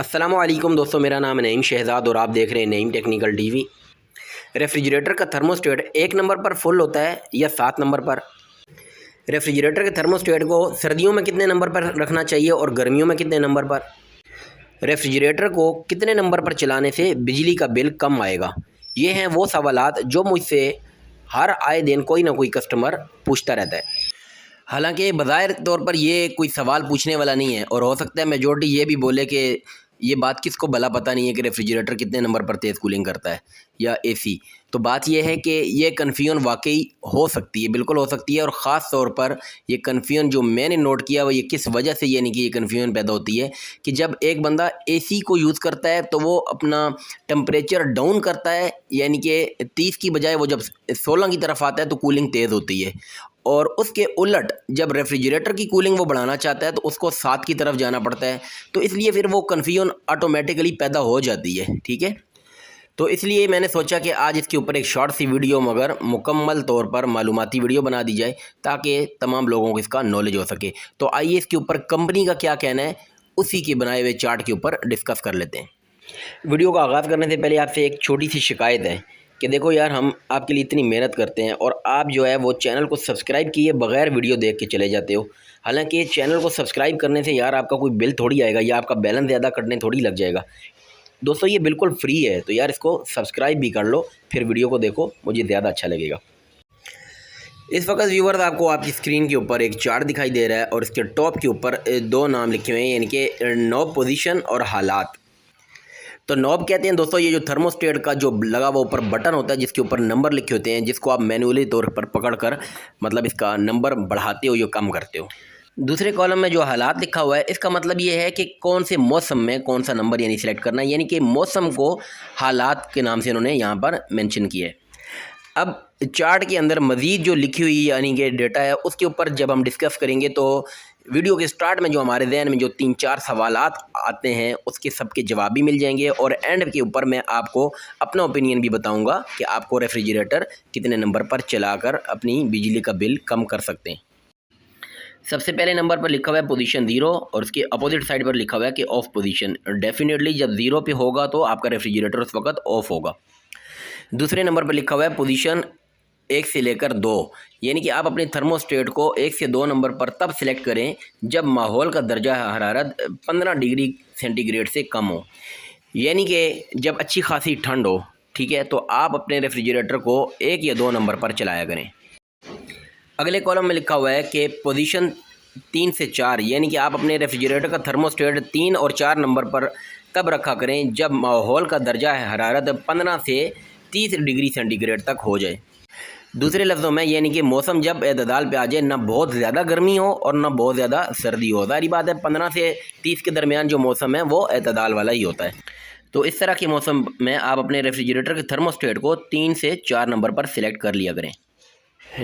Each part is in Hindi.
अस्सलामुअलैकुम दोस्तों, मेरा नाम है नईम शहज़ाद और आप देख रहे हैं नईम टेक्निकल टीवी। रेफ्रिजरेटर का थर्मोस्टेट 1 नंबर पर फुल होता है या 7 नंबर पर? रेफ्रिजरेटर के थर्मोस्टेट को सर्दियों में कितने नंबर पर रखना चाहिए और गर्मियों में कितने नंबर पर? रेफ्रिजरेटर को कितने नंबर पर चलाने से बिजली का बिल कम आएगा? ये हैं वो सवालात जो मुझसे हर आए दिन कोई ना कोई कस्टमर पूछता रहता है। हालांकि बज़ाहिर तौर पर ये कोई सवाल पूछने वाला नहीं है और हो सकता है मेजॉरिटी ये भी बोले कि ये बात किसको भला पता नहीं है कि रेफ्रिजरेटर कितने नंबर पर तेज़ कूलिंग करता है या एसी। तो बात यह है कि ये कन्फ्यूजन वाकई हो सकती है, बिल्कुल हो सकती है। और ख़ास तौर पर ये कन्फ्यूजन जो मैंने नोट किया वो ये किस वजह से यानी कि ये कन्फ्यूजन पैदा होती है कि जब एक बंदा एसी को यूज़ करता है तो वो अपना टेम्परेचर डाउन करता है, यानी कि 30 की बजाय वो जब 16 की तरफ आता है तो कूलिंग तेज़ होती है। और उसके उलट जब रेफ्रिजरेटर की कूलिंग वो बढ़ाना चाहता है तो उसको 7 की तरफ जाना पड़ता है। तो इसलिए फिर वो कन्फ्यूजन ऑटोमेटिकली पैदा हो जाती है, ठीक है। तो इसलिए मैंने सोचा कि आज इसके ऊपर एक शॉर्ट सी वीडियो मगर मुकम्मल तौर पर मालूमाती वीडियो बना दी जाए ताकि तमाम लोगों को इसका नॉलेज हो सके। तो आइए इसके ऊपर कंपनी का क्या कहना है उसी के बनाए हुए चार्ट के ऊपर डिस्कस कर लेते हैं। वीडियो का आगाज़ करने से पहले आपसे एक छोटी सी शिकायत है कि देखो यार, हम आपके लिए इतनी मेहनत करते हैं और आप जो है वो चैनल को सब्सक्राइब किए बगैर वीडियो देख के चले जाते हो। हालांकि चैनल को सब्सक्राइब करने से यार आपका कोई बिल थोड़ी आएगा या आपका बैलेंस ज़्यादा कटने थोड़ी लग जाएगा। दोस्तों ये बिल्कुल फ्री है, तो यार इसको सब्सक्राइब भी कर लो, फिर वीडियो को देखो, मुझे ज़्यादा अच्छा लगेगा। इस वक्त व्यूवर्स आपको आपकी स्क्रीन के ऊपर एक चार्ट दिखाई दे रहा है और इसके टॉप के ऊपर 2 नाम लिखे हुए हैं, यानी कि नॉब पोजीशन और हालात। तो नॉब कहते हैं दोस्तों ये जो थर्मोस्टेट का जो लगा हुआ ऊपर बटन होता है जिसके ऊपर नंबर लिखे होते हैं, जिसको आप मैनुअली तौर पर पकड़कर मतलब इसका नंबर बढ़ाते हो या कम करते हो। दूसरे कॉलम में जो हालात लिखा हुआ है इसका मतलब ये है कि कौन से मौसम में कौन सा नंबर यानी सिलेक्ट करना है, यानी कि मौसम को हालात के नाम से इन्होंने यहाँ पर मेंशन किया है। अब चार्ट के अंदर मज़ीद जो लिखी हुई यानी कि डेटा है उसके ऊपर जब हम डिस्कस करेंगे तो वीडियो के स्टार्ट में जो हमारे जहन में जो 3-4 सवालात आते हैं उसके सबके जवाब भी मिल जाएंगे और एंड के ऊपर मैं आपको अपना ओपिनियन भी बताऊंगा कि आपको रेफ्रिजरेटर कितने नंबर पर चलाकर अपनी बिजली का बिल कम कर सकते हैं। सबसे पहले नंबर पर लिखा हुआ है पोजीशन 0 और उसके अपोजिट साइड पर लिखा हुआ है कि ऑफ पोजीशन। डेफिनेटली जब 0 पे होगा तो आपका रेफ्रिजरेटर उस वक्त ऑफ होगा। दूसरे नंबर पर लिखा हुआ है पोजीशन 1 से लेकर 2, यानी कि आप अपने थर्मोस्टेट को 1 से 2 नंबर पर तब सिलेक्ट करें जब माहौल का दर्जा हरारत 15 डिग्री सेंटीग्रेड से कम हो, यानी कि जब अच्छी खासी ठंड हो, ठीक है। तो आप अपने रेफ्रिजरेटर को 1 या 2 नंबर पर चलाया करें। अगले कॉलम में लिखा हुआ है कि पोजीशन 3 से 4, यानी कि आप अपने रेफ्रिजरेटर का थर्मोस्टेट 3 और 4 नंबर पर तब रखा करें जब माहौल का दर्जा हरारत 15 से 30 डिग्री सेंटीग्रेड तक हो जाए। दूसरे लफ्ज़ों में यानी कि मौसम जब एतदाल पे आ जाए, ना बहुत ज़्यादा गर्मी हो और ना बहुत ज़्यादा सर्दी हो। ज़ाहिर बात है 15 से 30 के दरमियान जो मौसम है वो एतदाल वाला ही होता है। तो इस तरह के मौसम में आप अपने रेफ्रिजरेटर के थर्मोस्टेट को 3 से 4 नंबर पर सिलेक्ट कर लिया करें।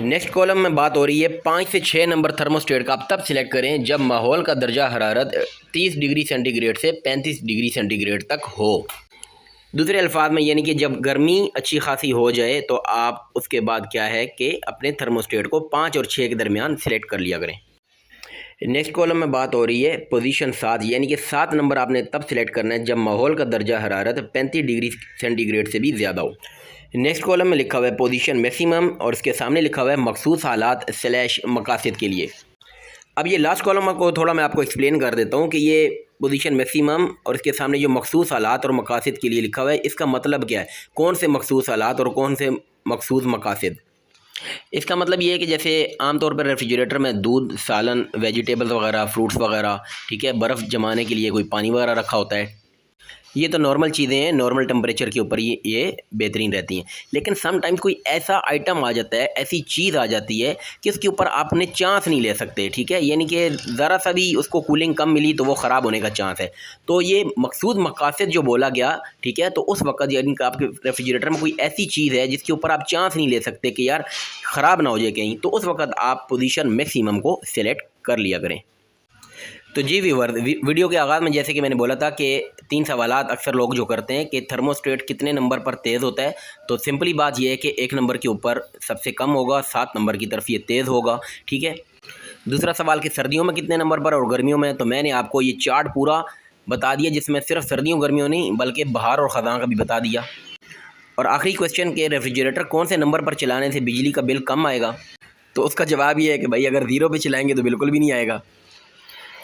नेक्स्ट कॉलम में बात हो रही है 5 से 6 नंबर थर्मोस्टेट का आप तब सिलेक्ट करें जब माहौल का दर्जा हरारत 30 डिग्री सेंटीग्रेड से 35 डिग्री सेंटीग्रेड तक हो। दूसरे अल्फाज में यानी कि जब गर्मी अच्छी खासी हो जाए तो आप उसके बाद क्या है कि अपने थर्मोस्टेट को 5 और 6 के दरमियान सिलेक्ट कर लिया करें। नेक्स्ट कॉलम में बात हो रही है पोजीशन 7, यानी कि 7 नंबर आपने तब सिलेक्ट करना है जब माहौल का दर्जा हरारत 35 डिग्री सेंटीग्रेड से भी ज़्यादा हो। नेक्स्ट कॉलम में लिखा हुआ है पोजीशन मैक्सिमम और इसके सामने लिखा हुआ है मखसूस हालात / मकासद के लिए। अब ये लास्ट कॉलम को थोड़ा मैं आपको एक्सप्लेन कर देता हूँ कि ये पोजीशन मैक्सिमम और इसके सामने जो मखसूस हालात और मकासद के लिए लिखा हुआ है इसका मतलब क्या है, कौन से मखसूस हालात और कौन से मखसूस मकासद। इसका मतलब ये है कि जैसे आमतौर पर रेफ्रिजरेटर में दूध, सालन, वेजिटेबल्स वगैरह, फ्रूट्स वगैरह, ठीक है, बर्फ़ जमाने के लिए कोई पानी वगैरह रखा होता है। ये तो नॉर्मल चीज़ें हैं, नॉर्मल टेम्परेचर के ऊपर ये बेहतरीन रहती हैं। लेकिन समटाइम्स कोई ऐसा आइटम आ जाता है, ऐसी चीज़ आ जाती है कि उसके ऊपर आपने चांस नहीं ले सकते, ठीक है, यानी कि ज़रा सा भी उसको कूलिंग कम मिली तो वो ख़राब होने का चांस है। तो ये मकसूद मकासद जो बोला गया, ठीक है, तो उस वक्त यानी कि आपके रेफ्रिजरेटर में कोई ऐसी चीज़ है जिसके ऊपर आप चांस नहीं ले सकते कि यार ख़राब ना हो जाए कहीं, तो उस वक्त आप पोजीशन मैक्सिमम को सिलेक्ट कर लिया करें। तो जी व्यूअर, वीडियो के आगाज़ में जैसे कि मैंने बोला था कि 3 सवालात अक्सर लोग जो करते हैं कि थर्मोस्टेट कितने नंबर पर तेज़ होता है। तो सिंपली बात यह है कि 1 नंबर के ऊपर सबसे कम होगा, 7 नंबर की तरफ ये तेज़ होगा, ठीक है। दूसरा सवाल कि सर्दियों में कितने नंबर पर और गर्मियों में, तो मैंने आपको ये चार्ट पूरा बता दिया, जिसमें सिर्फ सर्दियों गर्मियों नहीं बल्कि बहार और ख़ज़ां का भी बता दिया। और आखिरी क्वेश्चन के रेफ्रिजरेटर कौन से नंबर पर चलाने से बिजली का बिल कम आएगा, तो उसका जवाब ये है कि भाई अगर 0 पे चलाएंगे तो बिल्कुल भी नहीं आएगा,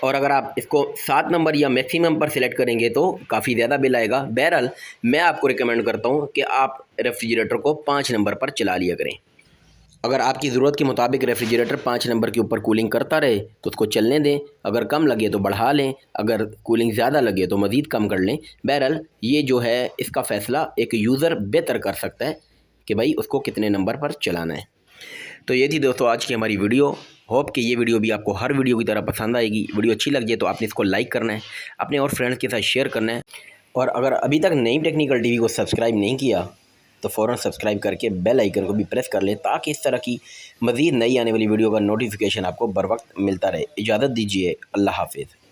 और अगर आप इसको 7 नंबर या मैक्सिमम पर सिलेक्ट करेंगे तो काफ़ी ज़्यादा बिल आएगा। बहरहाल मैं आपको रिकमेंड करता हूँ कि आप रेफ्रिजरेटर को 5 नंबर पर चला लिया करें। अगर आपकी ज़रूरत के मुताबिक रेफ्रिजरेटर 5 नंबर के ऊपर कूलिंग करता रहे तो उसको चलने दें, अगर कम लगे तो बढ़ा लें, अगर कूलिंग ज़्यादा लगे तो मज़ीद कम कर लें। बहरहाल ये जो है इसका फ़ैसला एक यूज़र बेहतर कर सकता है कि भाई उसको कितने नंबर पर चलाना है। तो ये थी दोस्तों आज की हमारी वीडियो। होप कि ये वीडियो भी आपको हर वीडियो की तरह पसंद आएगी। वीडियो अच्छी लग जाए तो आपने इसको लाइक करना है, अपने और फ्रेंड्स के साथ शेयर करना है, और अगर अभी तक नईम टेक्निकल टीवी को सब्सक्राइब नहीं किया तो फ़ौरन सब्सक्राइब करके बेल आइकन को भी प्रेस कर लें, ताकि इस तरह की मज़ीद नई आने वाली वीडियो का नोटिफिकेशन आपको बर वक्त मिलता रहे। इजाज़त दीजिए, अल्लाह हाफिज़।